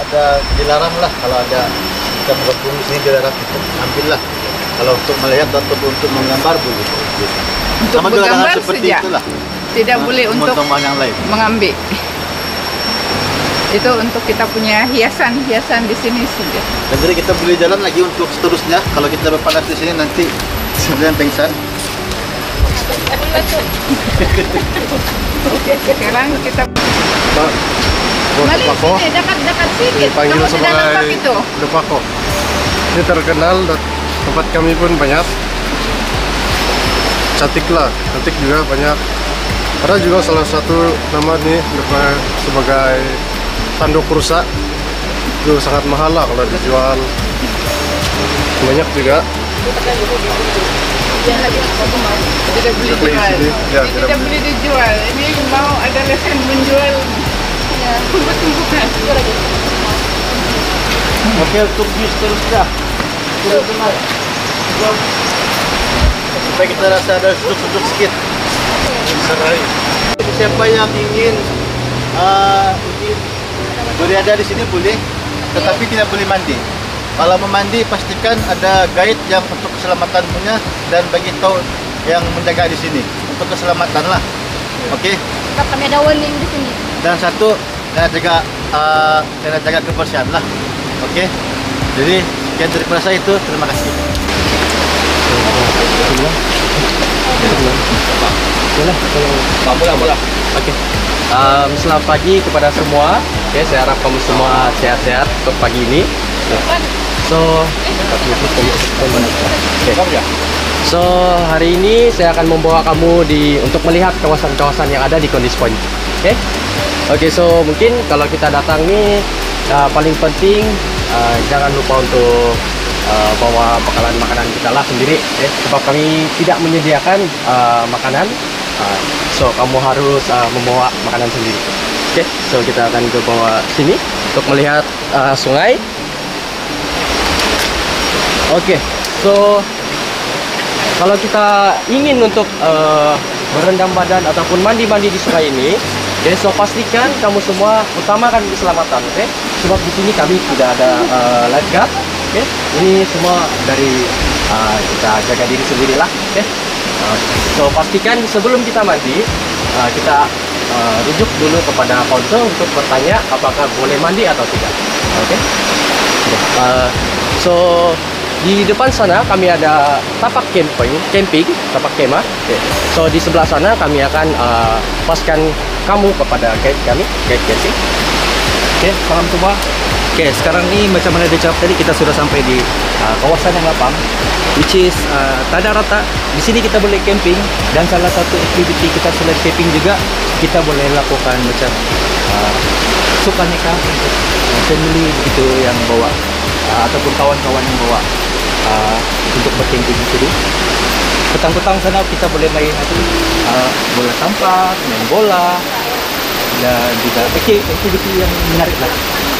ada dilarang lah kalau ada kita berkunjung di sini dilarang itu ambillah. Kalau untuk melihat atau untuk menggambar boleh. Untuk Sama juga dengan bergambar seperti saja. itulah. Tidak boleh untuk Teman-teman yang lain. mengambil. Itu untuk kita punya hiasan-hiasan di sini saja. Dan jadi kita boleh jalan lagi untuk seterusnya. Kalau kita berpanas di sini nanti sebenarnya pingsan. Oke, sekarang kita Pak, Mari Depako sini, dekat-dekat sini. dipanggil Kamu tidak nampak sebagai itu. Depako. Ini terkenal dan tempat kami pun banyak. Cantik lah, cantik juga banyak. Ada juga salah satu nama nih sebagai tanduk rusa. Itu sangat mahal lah kalau dijual. Banyak juga. Tidak boleh Seperti dijual. sini. Ya, Ini tidak tidak boleh dijual. Ini mau ada lesen menjual tumbuh-tumbuhan. Oke, untuk di seterusnya. Teman-teman. Supaya kita rasa ada sejuk-sejuk sedikit. Siapa yang ingin berada di sini boleh, tetapi tidak boleh mandi. Kalau memandi pastikan ada guide yang untuk keselamatan punya dan bagi tahu yang menjaga di sini untuk keselamatan lah. Oke. Tetap kami ada warning di sini. Dan satu kena jaga kebersihan lah. Oke. Jadi sekian dari saya itu. Terima kasih. Boleh. Oke. Selamat pagi kepada semua. Oke, saya harap kamu semua sehat-sehat untuk pagi ini. So, So, hari ini saya akan membawa kamu untuk melihat kawasan-kawasan yang ada di Kondis Point. Oke, so mungkin kalau kita datang nih paling penting jangan lupa untuk bawa bekalan makanan kita lah sendiri, sebab kami tidak menyediakan makanan. So kamu harus membawa makanan sendiri. Oke, so kita akan ke bawah sini untuk melihat sungai. Oke, so kalau kita ingin untuk berendam badan ataupun mandi-mandi di sungai ini, so pastikan kamu semua utamakan keselamatan, sebab di sini kami tidak ada lifeguard, ini semua dari kita jaga diri sendirilah, so pastikan sebelum kita mandi, kita rujuk dulu kepada konsul untuk bertanya apakah boleh mandi atau tidak, so di depan sana kami ada tapak camping, tapak kemah. So di sebelah sana kami akan paskan kamu kepada guide kami, guide camping. Salam semua. Sekarang ini macam mana dia cakap tadi, kita sudah sampai di kawasan yang lapang, which is tanah rata. Di sini kita boleh camping, dan salah satu aktiviti kita selain camping juga kita boleh lakukan macam suka nikah untuk family begitu yang bawa ataupun kawan-kawan yang bawa untuk bercamping di sini. Petang-petang sana kita boleh main bola tampar, main bola, dan juga aktiviti yang menarik lah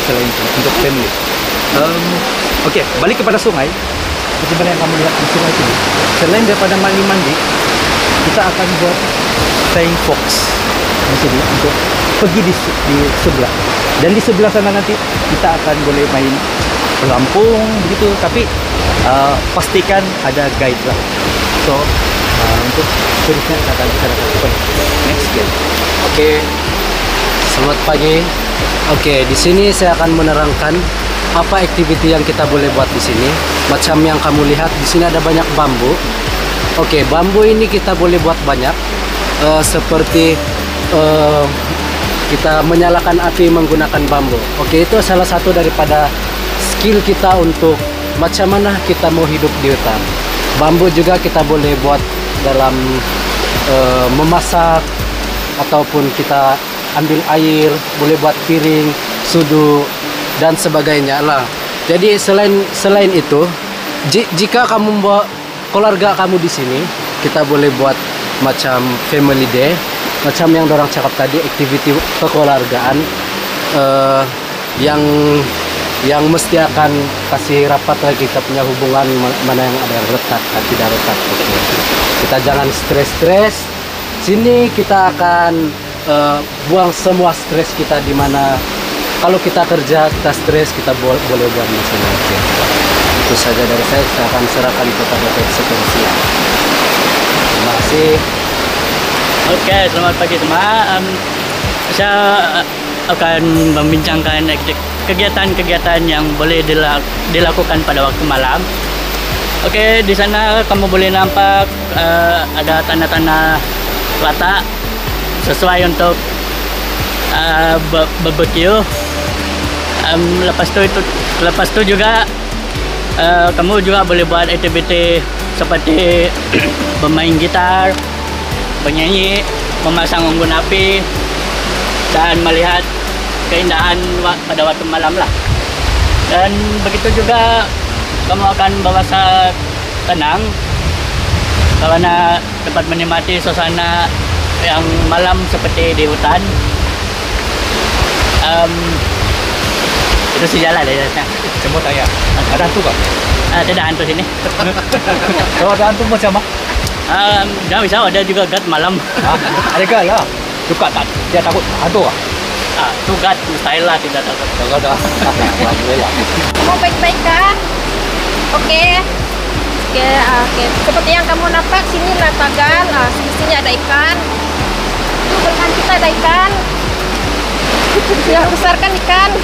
selain itu untuk family. Oke, balik kepada sungai. Seperti yang kamu lihat di sungai sini, selain daripada mandi-mandi, kita akan buat flying fox di sini untuk pergi di sebelah. Dan di sebelah sana nanti kita akan boleh main pelampung begitu, tapi pastikan ada guide lah. So untuk seterusnya akan kita lakukan next game. Oke, selamat pagi. Oke, di sini saya akan menerangkan apa aktiviti yang kita boleh buat di sini. Macam yang kamu lihat di sini ada banyak bambu. Oke, bambu ini kita boleh buat banyak, seperti kita menyalakan api menggunakan bambu. Oke, itu salah satu daripada skill kita untuk macam mana kita mau hidup di hutan. Bambu juga kita boleh buat dalam memasak, ataupun kita ambil air, boleh buat piring, sudu, dan sebagainya lah. Jadi selain itu, jika kamu membawa keluarga kamu di sini, kita boleh buat macam family day, macam yang dorang cakap tadi, aktiviti kekeluargaan yang mesti akan kasih rapat lagi kita punya hubungan, mana yang ada retak dan tidak retak. Kita jangan stres. Sini kita akan buang semua stres kita, di mana kalau kita kerja, kita stres, kita boleh buat di sini. Oke. Itu saja dari saya akan serahkan kepada eksekusi. Terima kasih. Oke, selamat pagi semua. Saya akan membincangkan kegiatan-kegiatan yang boleh dilakukan pada waktu malam. Oke, di sana kamu boleh nampak ada tanda-tanda letak sesuai untuk barbecue. Lepas tu juga kamu juga boleh buat aktiviti seperti bermain gitar, bernyanyi, memasang unggun api, dan melihat keindahan pada waktu malam lah. Dan begitu juga kamu akan merasa tenang karena dapat menikmati suasana yang malam seperti di hutan. Itu sejalan ya. Cuma tanya, ada hantu kah? Tidak hantu sini. Kalau ada hantu macam apa? Jangan risau, ada juga guard malam. Ada gak lah? Suka tak? Dia takut hantu kah? Itu guard mustahil lah tidak takut. Tak ada. Alhamdulillah. Kamu baik-baik kan? Oke. Oke. Seperti yang kamu nampak, sini lah tagal. Sini ada ikan. Itu belakang kita ada ikan. Sudah besarkan ikan.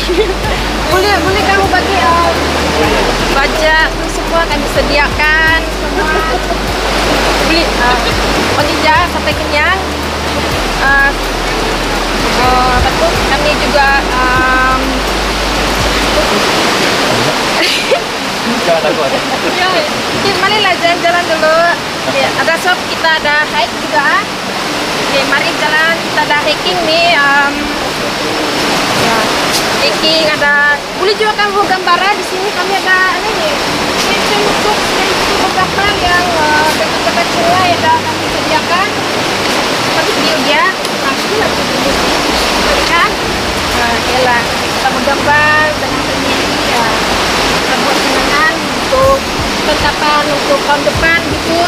boleh kamu bagi baja itu semua kami sediakan semua. Beli penija sampai kenyang. Betul. Kami juga Jangan takut. ya, mari lah jalan-jalan dulu. Ya, ada shop, kita ada hike juga. Oke, mari jalan, kita ada hiking nih. Ya, hiking ada. Boleh juga kamu gambaran di sini. Kami ada ini untuk fotografer yang kecil-kecil lah ya, kami sediakan. Tapi video dia langsung lah kan. Nah, kita menggambar dengan sendiri ya. Kita buat kenangan untuk tetapan untuk tahun depan gitu.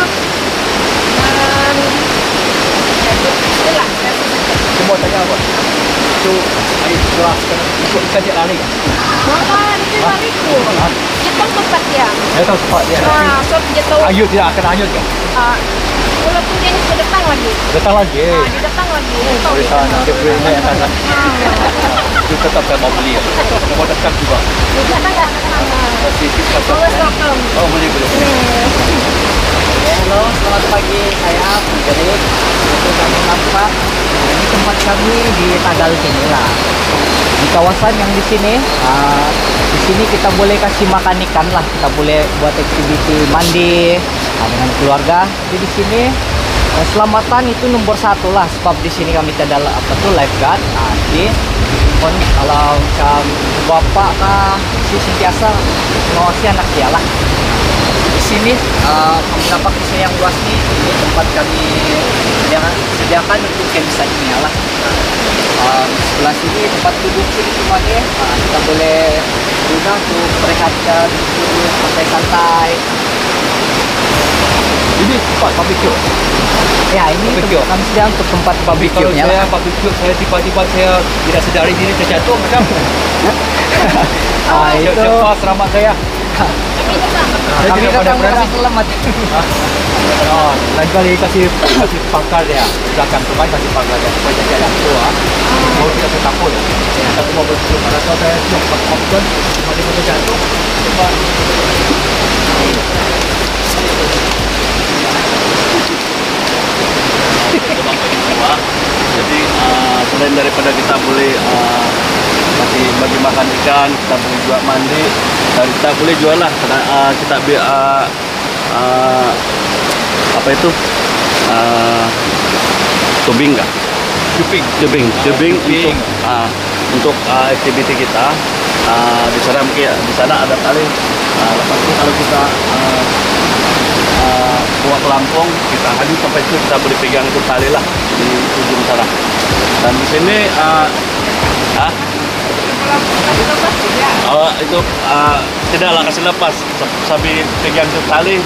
Itulah. Cuma tanya apa? Itu air keras kan ikut ikan dia lari kan? Itu lari tu. Kita tempat dia. Saya tahu tempat dia. So dia tahu. Ayut dia akan ayut kan? Walaupun dia sudah datang lagi. Datang lagi. Dia datang lagi. Boleh tahan dia boleh naik atas lah. Itu tetap saya mau beli. Mau dekat juga. Datang tak? Always welcome. Oh boleh. Halo, selamat pagi. Saya Frederick. Itu kami nampak. Ini tempat kami di Tagal sini lah. Di kawasan yang di sini kita boleh kasih makan ikan lah. Kita boleh buat aktiviti mandi dengan keluarga. Jadi di sini keselamatan itu nomor 1 lah. Sebab di sini kami ada lifeguard. Jadi kalau macam bapak kah, si sentiasa mengawasi anak dia lah. Di sini kami dapat kisah yang luas nih. Ini tempat kami sediakan untuk campsite-nya lah. Sebelah sini tempat duduk sini semuanya kita boleh guna untuk merehatkan, duduk santai-santai. Ini tempat barbecue. Ya ini kami sedang untuk tempat barbecue-nya Kalau lah. saya barbecue, saya tiba-tiba saya tidak sedari diri terjatuh macam. Itu Cepat selamat saya. Saya kami tidak pada datang berani. kasih selamat. Lain kali kasih pangkal dia belakang tu baik kasih pangkal dia supaya dia tidak tua. Mau kita takut. Kita mau bersih pada saat saya cepat option mari kita jatuh. Cepat. Jadi selain daripada kita boleh kasih bagi makan ikan, kita boleh juga mandi, dan kita boleh jual lah. Kita apa itu tubing kah? Tubing untuk aktiviti kita. Di sana ada tali. Lepas itu kalau kita buat pelampung, kita hanyut sampai itu kita boleh pegang itu tali lah di ujung sana. Dan di sini Kasih lepas tidak? Itu tidaklah kasih lepas sambil pegang tali,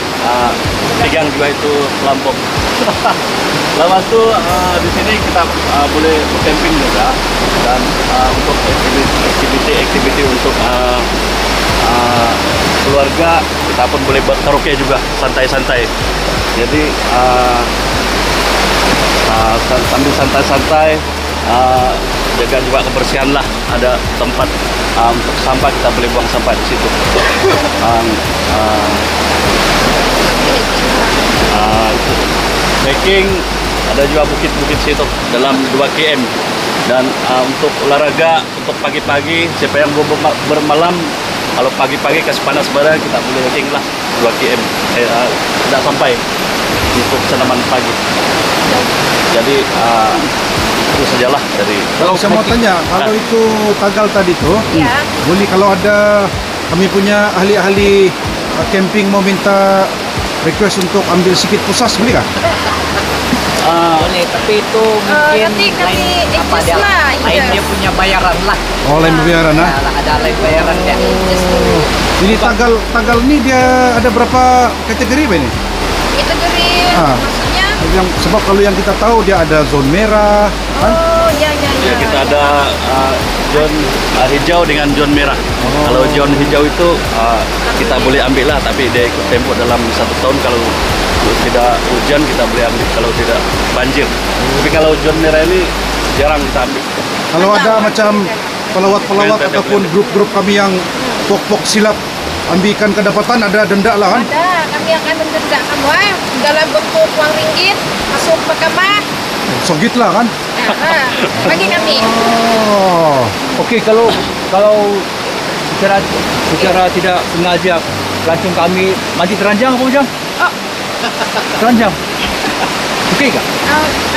pegang juga itu pelampung. Lepas itu di sini kita boleh camping juga, dan untuk aktiviti untuk keluarga kita pun boleh buat karaoke juga, santai-santai. Jadi sambil santai-santai, jaga juga kebersihan lah. Ada tempat untuk sampah, kita boleh buang sampah di situ. Hiking, ada juga bukit-bukit situ dalam 2 km. Dan untuk olahraga, untuk pagi-pagi, siapa yang bermalam, kalau pagi-pagi kasih panas badan, kita boleh hiking lah 2 km. Tidak sampai untuk senaman pagi. Jadi itu sajalah dari. Kalau saya mau tanya, kalau itu Tagal tadi tuh, Ya. boleh kalau ada kami punya ahli-ahli camping mau minta request untuk ambil sedikit pusas, boleh kah? Boleh, tapi itu mungkin nanti kami apa adjust dia lah, lain adjust. dia punya bayaran lah. Oh, lain bayaran Ya, ah. ada lain bayaran dia. Ini Tagal ini dia ada berapa kategori Pak ini? Kategori maksudnya? Yang sebab kalau yang kita tahu dia ada zon merah, kan? Oh, ya. Ya, kita ada zon hijau dengan zon merah. Kalau zon hijau itu kita boleh ambil lah, tapi dia ikut tempo dalam 1 tahun. Kalau tidak hujan kita boleh ambil, kalau tidak banjir. Tapi kalau zon merah ini jarang kita ambil. Kalau ada macam pelawat-pelawat ataupun grup-grup kami yang pok-pok silap ambilkan kedapatan, ada denda lah kan? Ada, kami akan mendenda kamu dalam bentuk uang ringgit masuk mahkamah. Sogit lah kan? Bagi kami. Oh. Okey, kalau secara tidak sengaja pelancong kami mandi teranjang apa macam? Teranjang. Okey kah?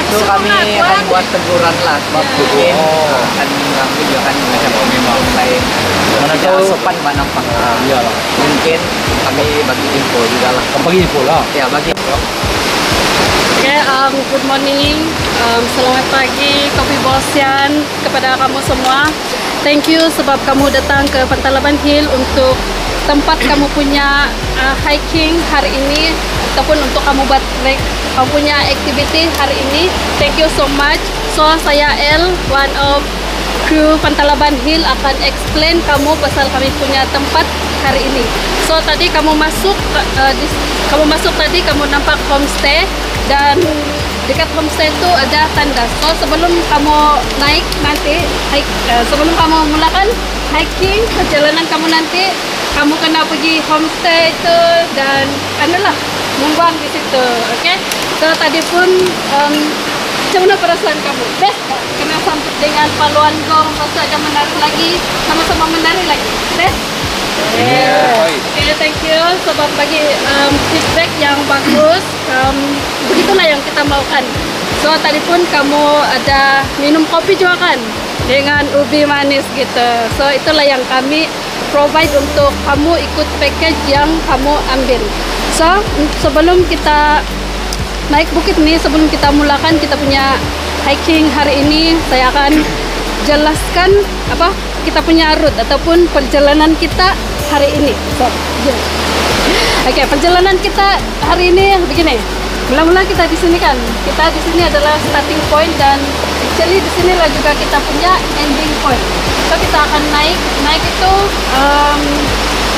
Itu Kami akan buat teguran lah, sebab mungkin akan kami juga kan macam memang lain. Mana tahu sopan Pak nampak. Iyalah. Mungkin kami bagi info juga lah. Bagi info lah. Ya, bagi info. Okay, good morning, selamat pagi Kopi Bosian kepada kamu semua. Thank you sebab kamu datang ke Pantalaban Hill untuk tempat kamu punya hiking hari ini, ataupun untuk kamu buat kamu punya aktiviti hari ini. Thank you so much. So saya El, one of kru Pantalaban Hill, akan explain kamu pasal kami punya tempat hari ini. So tadi kamu masuk tadi kamu nampak homestay, dan dekat homestay itu ada tandas. So sebelum kamu naik nanti sebelum kamu mulakan hiking perjalanan kamu nanti, kamu kena pergi homestay itu dan adalah membuang di situ. Okay? So tadi pun macam mana perasaan kamu? Best tak? Kena sambut dengan paluan gong, lepas tu ada menari lagi, sama-sama menari lagi. Best? Okay, thank you sebab bagi feedback yang bagus. Begitulah yang kita maukan. So tadi pun kamu ada minum kopi juga kan, dengan ubi manis gitu. So itulah yang kami provide untuk kamu ikut package yang kamu ambil. So sebelum kita naik bukit ni, sebelum kita mulakan kita punya hiking hari ini, saya akan jelaskan apa kita punya route ataupun perjalanan kita hari ini. So, okay, perjalanan kita hari ini begini. Mula-mula kita di sini kan, kita di sini adalah starting point, dan actually di sinilah juga kita punya ending point. So kita akan naik itu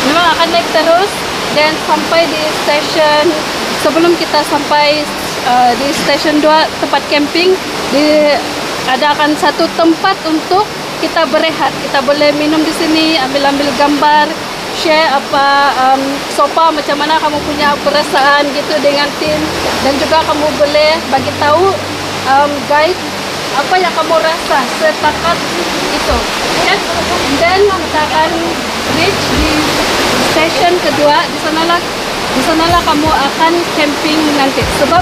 memang akan naik terus, dan sampai di station. Sebelum kita sampai di station 2 tempat camping, adakan satu tempat untuk kita berehat. Kita boleh minum di sini, ambil gambar, share apa sopa macam mana kamu punya perasaan gitu dengan tim, dan juga kamu boleh bagi tahu guide apa yang kamu rasa setakat itu. Okay? Dan kita akan reach di station kedua. Di sanalah kamu akan camping nanti. Sebab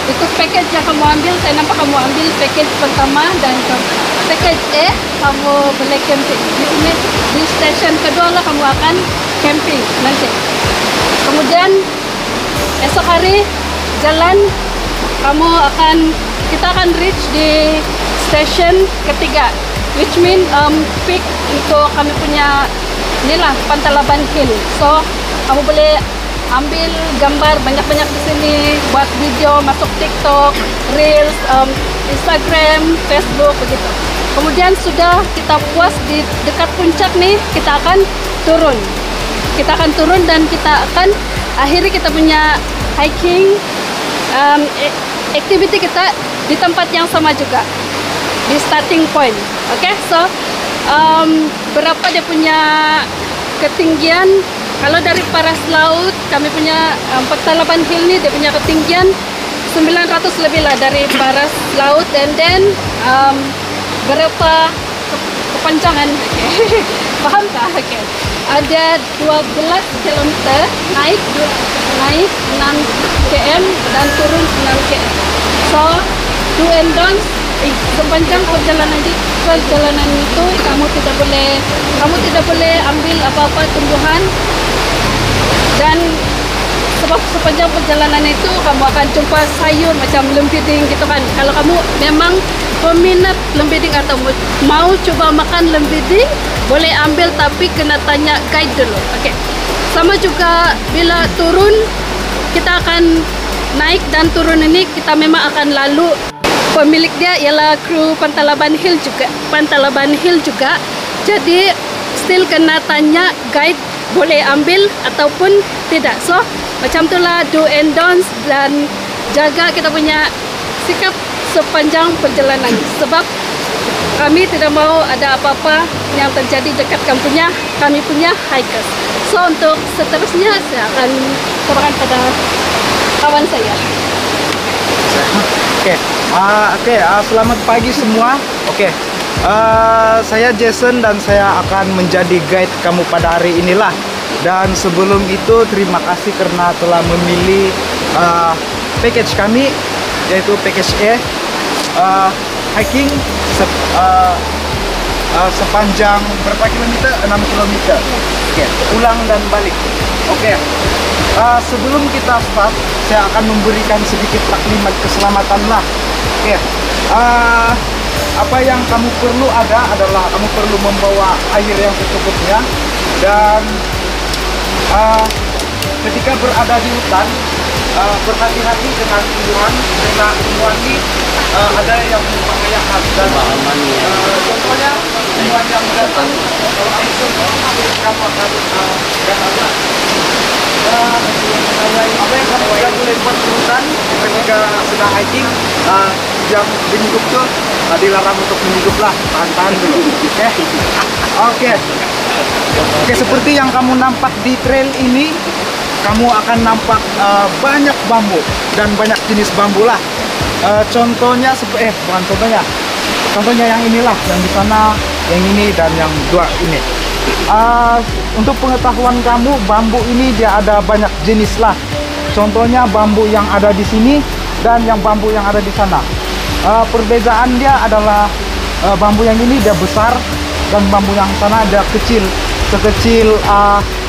itu package yang kamu ambil, saya nampak kamu ambil package pertama, dan package A kamu boleh camping. Di sini di station kedua lah kamu akan camping nanti. Kemudian esok hari jalan kita akan reach di station ketiga. which mean peak untuk kami punya inilah Pantalaban Hill. So kamu boleh ambil gambar banyak-banyak di sini, buat video, masuk TikTok, Reels, Instagram, Facebook begitu. Kemudian sudah kita puas di dekat puncak nih, kita akan turun. Kita akan turun dan kita akan akhiri kita punya hiking activity kita di tempat yang sama juga, di starting point. Oke, so berapa dia punya ketinggian? Kalau dari paras laut, kami punya Pantalaban Hill ni dia punya ketinggian 900 lebih lah dari paras laut, and then berapa kepanjangan? Okay. Paham tak? Okay. Ada 12 km naik 6 km dan turun 6 km. So do and don'ts sepanjang perjalanan itu kamu tidak boleh ambil apa-apa tumbuhan, dan sebab sepanjang perjalanan itu kamu akan jumpa sayur macam lembiding gitu kan. Kalau kamu memang peminat lembiding atau mau coba makan lembiding, boleh ambil, tapi kena tanya guide dulu. Okey. Sama juga bila turun, kita akan naik dan turun ini kita memang akan lalu. Pemilik dia ialah kru Pantalaban Hill juga. Jadi still kena tanya guide boleh ambil ataupun tidak. So macam itulah do and don'ts, dan jaga kita punya sikap sepanjang perjalanan, sebab kami tidak mau ada apa-apa yang terjadi dekat kami punya hikers. So untuk seterusnya saya akan serahkan pada kawan saya. Selamat pagi semua. Saya Jason dan saya akan menjadi guide kamu pada hari inilah. Dan sebelum itu terima kasih karena telah memilih package kami, yaitu package E, hiking sepanjang berapa kilometer? 6 kilometer. Pulang dan balik. Sebelum kita start, saya akan memberikan sedikit taklimat keselamatan lah. Apa yang kamu perlu adalah kamu perlu membawa air yang secukupnya, dan ketika berada di hutan, berhati-hati dengan tumbuhan, karena tumbuhan ini ada yang membahayakan. Dan contohnya tumbuhan yang datang kalau air semua, kamu akan gatal. Apa yang kamu tidak boleh buat di hutan ketika sedang hiking, jam menyidup tuh dilarang untuk menyidup lah, tahan-tahan dulu. Oke, seperti yang kamu nampak di trail ini, kamu akan nampak banyak bambu dan banyak jenis bambu lah. Contohnya contohnya yang inilah, yang di sana, yang ini, dan yang dua ini. Untuk pengetahuan kamu, bambu ini dia ada banyak jenis lah. Contohnya bambu yang ada di sini dan yang bambu yang ada di sana. Perbedaan dia adalah bambu yang ini dia besar dan bambu yang sana dia kecil, sekecil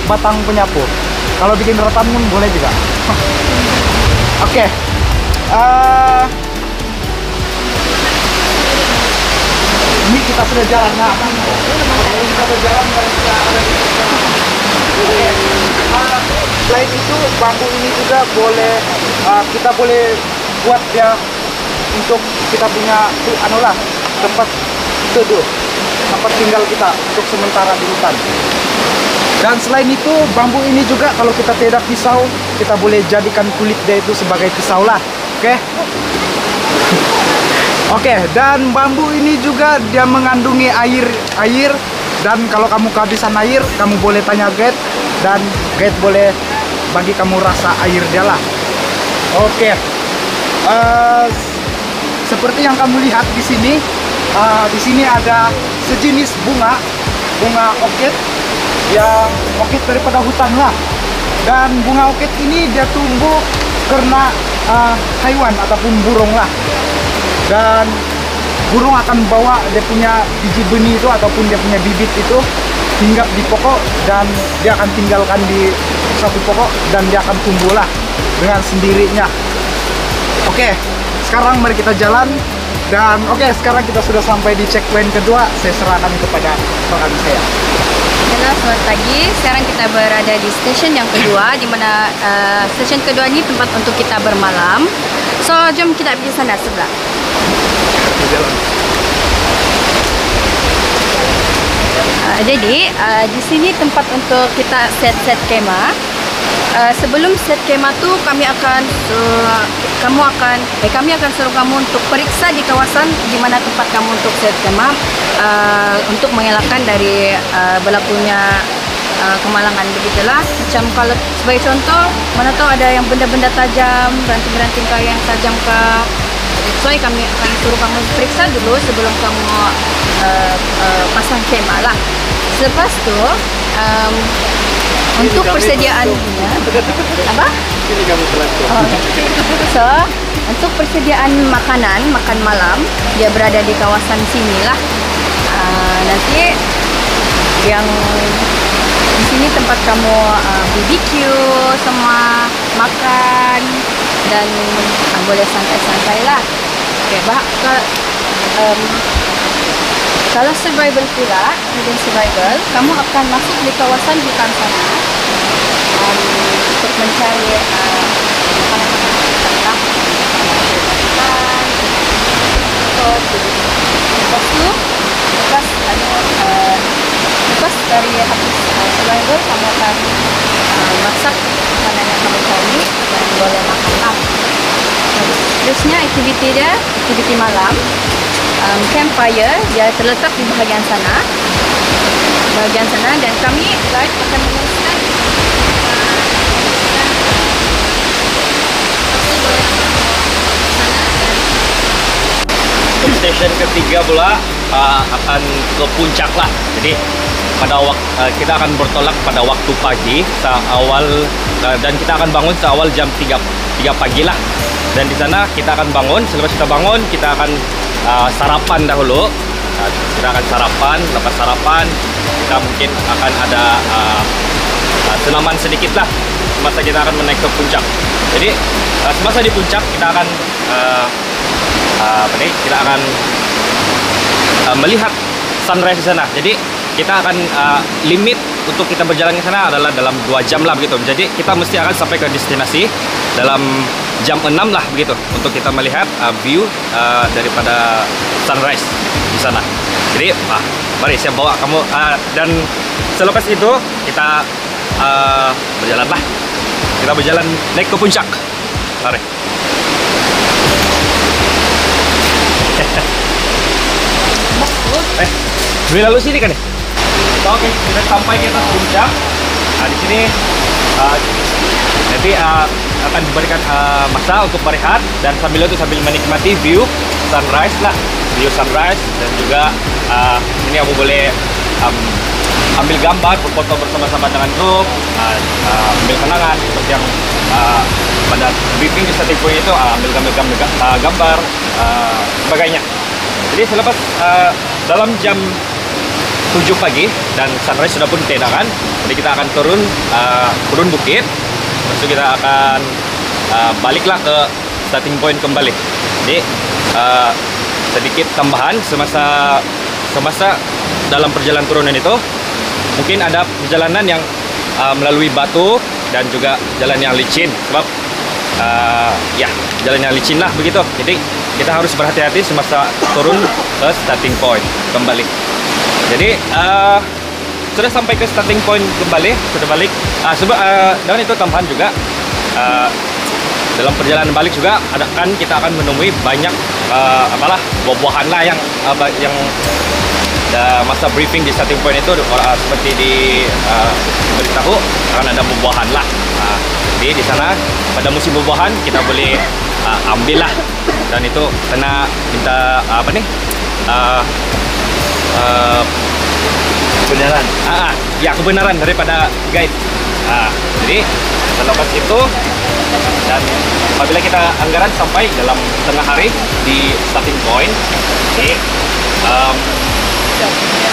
batang penyapu. Kalau bikin rotan pun boleh juga. Ini kita sudah jalan. Kita sudah jalan dari selain itu, bambu ini juga boleh kita boleh buat dia untuk kita punya tempat teduh, tempat tinggal kita untuk sementara di hutan. Dan selain itu, bambu ini juga kalau kita tidak pisau, kita boleh jadikan kulit dia itu sebagai pisau lah. Dan bambu ini juga dia mengandungi air, dan kalau kamu kehabisan air, kamu boleh tanya guide, dan guide boleh bagi kamu rasa air dia lah. Seperti yang kamu lihat di sini ada sejenis bunga orchid, yang orchid daripada hutan lah. Dan bunga orchid ini dia tumbuh karena haiwan ataupun burung lah. Dan burung akan bawa dia punya biji benih itu ataupun dia punya bibit itu hinggap di pokok, dan dia akan tinggalkan di satu pokok, dan dia akan tumbuh lah dengan sendirinya. Sekarang mari kita jalan Dan oke, sekarang kita sudah sampai di checkpoint kedua. Saya serahkan kepada rekan saya. Halo, selamat pagi. Sekarang kita berada di stesen yang kedua, di mana stesen kedua ini tempat untuk kita bermalam. So, jom kita pergi sana sebelah. Jadi, di sini tempat untuk kita set kemah. Sebelum set kemah tu kami akan suruh kamu untuk periksa di kawasan di mana tempat kamu untuk set kemah untuk mengelakkan dari berlakunya kemalangan, begitulah. Macam kalau sebagai contoh, mana tahu ada yang benda-benda tajam, ranting-ranting kayu yang tajam ke. So kami akan suruh kamu periksa dulu sebelum kamu pasang kemah lah. Selepas tu untuk persediaannya apa? So untuk persediaan makan malam dia berada di kawasan sini lah. Nanti yang di sini tempat kamu BBQ semua, makan dan boleh santai-santai lah. Okay, kalau survival pula, hidden survival, kamu akan masuk di kawasan hutan sana untuk mencari makanan-makanan lepas dari habis survival, kamu akan masak makanan yang kamu cari dan boleh makan lah. Terusnya aktiviti malam, campfire, dia terletak di bahagian sana dan kami guys akan menguruskan stesen ketiga pula akan ke puncak lah. Jadi pada waktu kita akan bertolak pada waktu pagi awal dan kita akan bangun seawal jam 3 pagi lah. Dan di sana kita akan bangun. Selepas kita bangun, kita akan sarapan dahulu. Kita akan sarapan. Lepas sarapan, kita mungkin akan ada senaman sedikit lah semasa kita akan menaik ke puncak. Jadi semasa di puncak kita akan kita akan melihat sunrise di sana. Jadi kita akan limit untuk kita berjalan ke sana adalah dalam 2 jam lah begitu. Jadi kita mesti akan sampai ke destinasi dalam jam 6 lah begitu untuk kita melihat view daripada sunrise di sana. Jadi mari saya bawa kamu dan selepas itu kita berjalan lah. Kita berjalan naik ke puncak. Mari. Boleh lalu sini kan ya? Oke, kita sampai ke atas puncak. Di sini nanti akan diberikan masa untuk berehat dan sambil menikmati view sunrise lah, dan juga ini kamu boleh ambil gambar, berfoto bersama-sama dengan grup, ambil kenangan seperti yang pada briefing di starting point itu, ambil gambar sebagainya. Jadi selepas dalam jam 7 pagi dan sunrise sudah pun ditiadakan, jadi kita akan turun bukit. Lepas itu kita akan baliklah ke starting point kembali. Jadi sedikit tambahan semasa dalam perjalanan turunan itu mungkin ada perjalanan yang melalui batu dan juga jalan yang licin, sebab jalan yang licin lah begitu. Jadi kita harus berhati-hati semasa turun ke starting point kembali. Jadi sudah sampai ke starting point kembali, sudah balik. Dan itu tambahan juga dalam perjalanan balik juga kita akan menemui banyak buah-buahan lah yang masa briefing di starting point itu seperti beritahu akan ada buah-buahan lah. Jadi di sana pada musim buah-buahan kita boleh ambil lah, dan itu kena minta kebenaran. Kebenaran daripada guide. Jadi selepas itu dan apabila kita anggaran sampai dalam tengah hari di starting point, jadi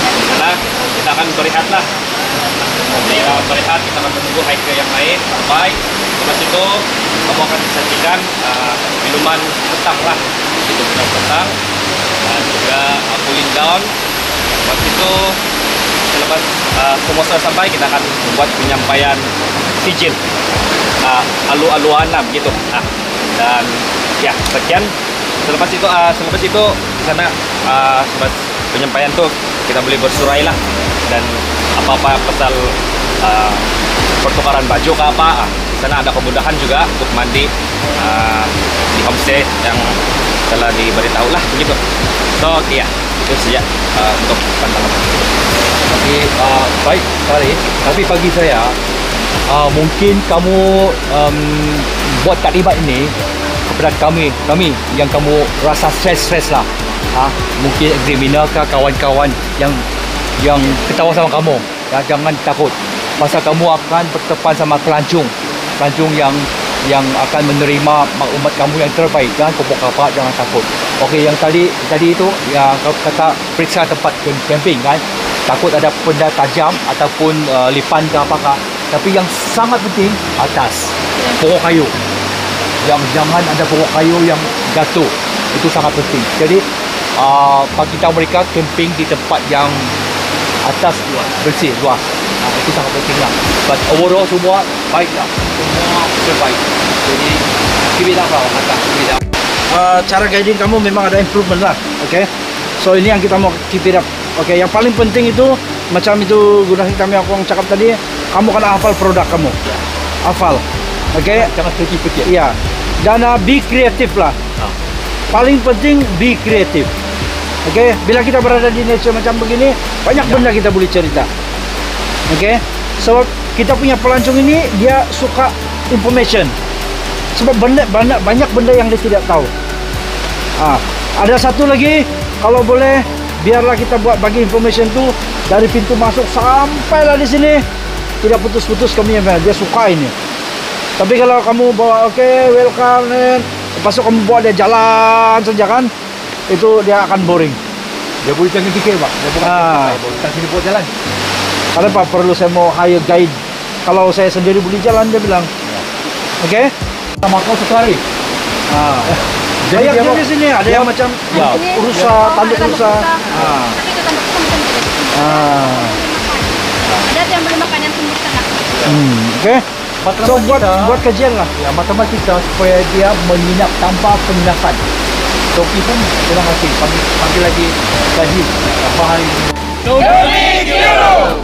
di sana kita akan berehat lah. Berehat, kita akan menunggu hiker yang lain sampai. Setelah itu kamu akan disajikan minuman petang lah, itu minuman petang dan juga cooling down. Lepas itu selepas semua sudah sampai, kita akan membuat penyampaian sijil alu-aluan begitu. Dan ya sekian. Selepas itu di sana selepas penyampaian tuh kita boleh bersurai lah, dan apa-apa pasal pertukaran baju ke apa, di sana ada kemudahan juga untuk mandi di homestay yang telah diberitahu lah begitu. So ya itu saja untuk Pantalaman. Oke, baik sekali. Tapi bagi saya, mungkin kamu buat taklimat ini kepada kami yang kamu rasa stres lah. Mungkin examiner ke kawan-kawan yang ketawa sama kamu. Ya, jangan takut. Pasal kamu akan bertepan sama pelancong yang akan menerima umat kamu yang terbaik. Jangan kopok kapak, jangan takut. Okey, yang tadi itu yang kata periksa tempat camping kan. Takut ada benda tajam ataupun lipan ke apakah. Tapi yang sangat penting atas pokok kayu. Yang jangan ada pokok kayu yang jatuh. Itu sangat penting. Jadi bagi tahu mereka camping di tempat yang atas luas, bersih, luas. Itu sangat penting lah. But overall semua baik lah. Semua terbaik. Jadi keep it up lah, keep it up. Cara guiding kamu memang ada improvement lah. Okay. So ini yang kita mau keep it up. Okay. Yang paling penting itu macam itu guna kami aku yang cakap tadi, kamu kena hafal produk kamu. Hafal. Okay. Jangan sedikit-sedikit. Iya. Dan be kreatif lah. Paling penting be kreatif. Okay. Bila kita berada di nature macam begini, banyak benda kita boleh cerita. Okay. Sebab kita punya pelancong ini dia suka information. Sebab banyak benda yang dia tidak tahu. Ada satu lagi, kalau boleh biarlah kita buat bagi information tu dari pintu masuk sampailah di sini, tidak putus-putus kami dia suka ini. Tapi kalau kamu bawa okay, welcome, lepas tu kamu bawa dia jalan saja kan, itu dia akan boring. Dia boleh jangan fikir pak. Dia bukan sini buat jalan. Ada pak perlu saya mau hire guide. Kalau saya sendiri boleh jalan dia bilang. Okay? Sama kau sekali. Jadi dia di sini ada yang macam tanduk rusa. Ada yang boleh makan yang tumbuh tanah. Okay. So buat kajian lah. Ya, matematika supaya dia menginap tanpa penginapan. Toki pun terima kasih. Panggil lagi gaji. Apa hari ini? Doni Kiro!